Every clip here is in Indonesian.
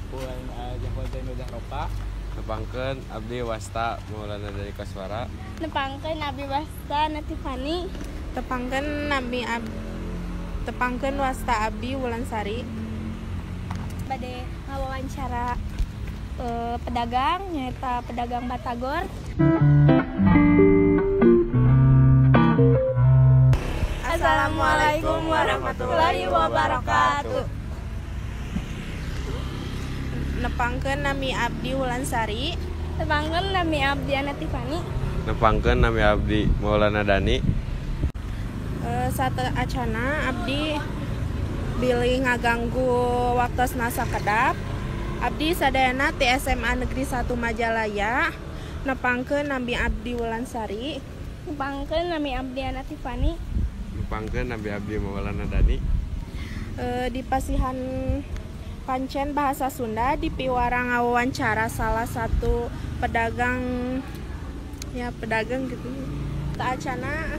Puan Japoten Udang Ropa. Nepangkeun abdi Wasta Maulana dari Koswara. Nepangkeun abdi Wasta Natifani. Tepangkeun Wasta abdi Wulansari. Bade ngawawancara pedagang nyaeta pedagang Batagor. Assalamualaikum warahmatullahi wabarakatuh. Nepangkeun nami abdi Wulansari. Nepangkeun nami abdi Natifani. Nepangkeun nami abdi Maulana Dani. Sate acana abdi bilih ngaganggu waktosna sakedap. Abdi sadayana ti SMA Negeri 1 Majalaya. Nepangkeun nami abdi Wulansari. Nepangkeun nami abdi Natifani. Nepangkeun nami abdi Maulana Dani. Di pasihan pancen bahasa Sunda di piwara ngawawancara salah satu pedagang gitu. Ta acana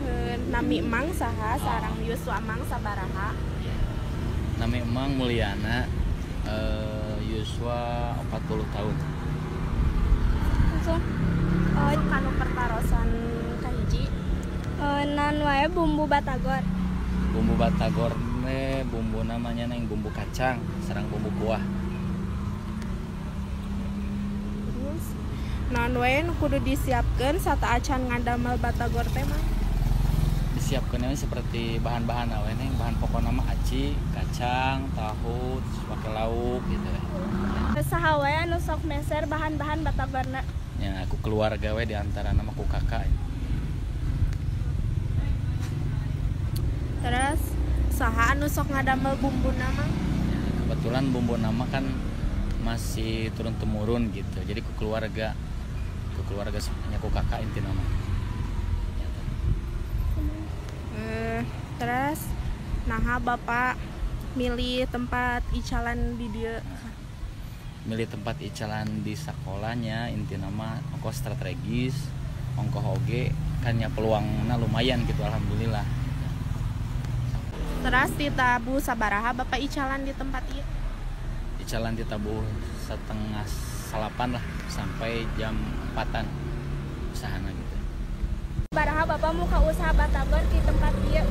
nami Emang saha sareng Yuswa Emang sabaraha. Nami Emang Mulyana, Yuswa 40 tahun. Kanu pertarosan kahiji. Non wae bumbu Batagor. Bumbu Batagor bumbu namanya neng bumbu kacang sareng bumbu kuah. Terus naon wae nu kudu disiapkeun sata acan ngadamel Batagor teh mah? Disiapkeun seperti bahan-bahan awe neng bahan pokok nama aci, kacang, tahu, terus pakai lauk gitu ya. Saha wae anu sok meser bahan-bahan Batagorna? Ya aku keluarga we diantara nama ku kakak. Terus saha anu sok ngadamel bumbu nama? Kebetulan bumbu nama kan masih turun temurun gitu, jadi ku keluarga semuanya ku kakak inti nama. Terus naha bapak milih tempat icalan di dieu? Milih tempat icalan di sekolahnya inti nama ongkos strategis, ongkos oge kan ya peluangnya lumayan gitu alhamdulillah. Terus ditabu sabaraha bapak icalan di tempat ieu? Icalan ditabuh 5:30 lah sampai jam 4-an usahana gitu. Baraha bapak muka usaha Batagor di tempat ieu?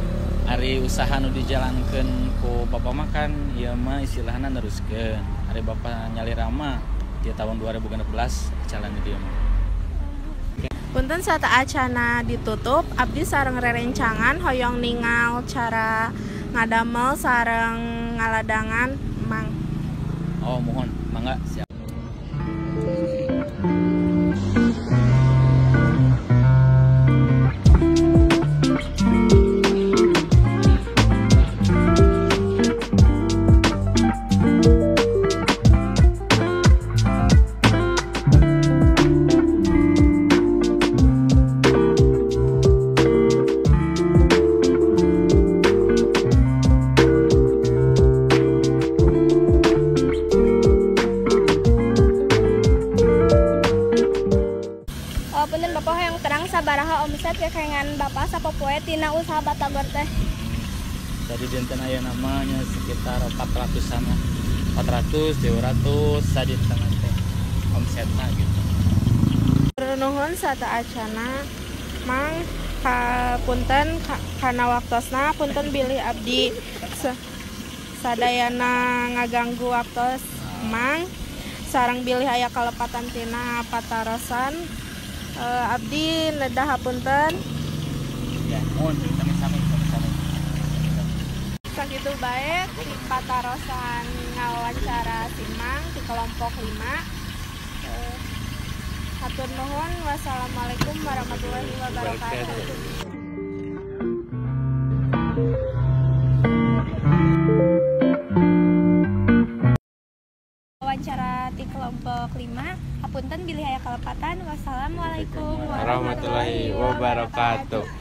Ari usaha nu dijalankeun ku bapak makan ieu mah istilahna neruskeun. Ari bapak nyalira mah di tahun 2016 icalan di dieu mah. Punten sata acana ditutup, abdi sareng rerencangan hoyong ningal cara ngadamel sareng ngaladangan Mang. Oh mohon, mangga siap. Punten bapak yang terang sabaraha omset kekengan bapak sapopoe tina usaha Batagor teh? Jadi dinten aya namanya sekitar 400-an lah. 400, 200 sadinten teh omsetna gitu. Nuhun sata acana Mang punten kana waktosna punten bilih abdi sadayana ngaganggu waktos Mang sareng bilih aya kalepatan tina patarosan. Abdi nedah hapunten. Ya, mohon sami-sami. Sakitu bae di patarosan ngawawancara Simang di kelompok 5. Hatur nuhun. Wassalamualaikum warahmatullahi wabarakatuh. Wawancara di kelompok 5. Hapunten bilih aya kalepatan. Wassalamualaikum Warahmatullahi wabarakatuh.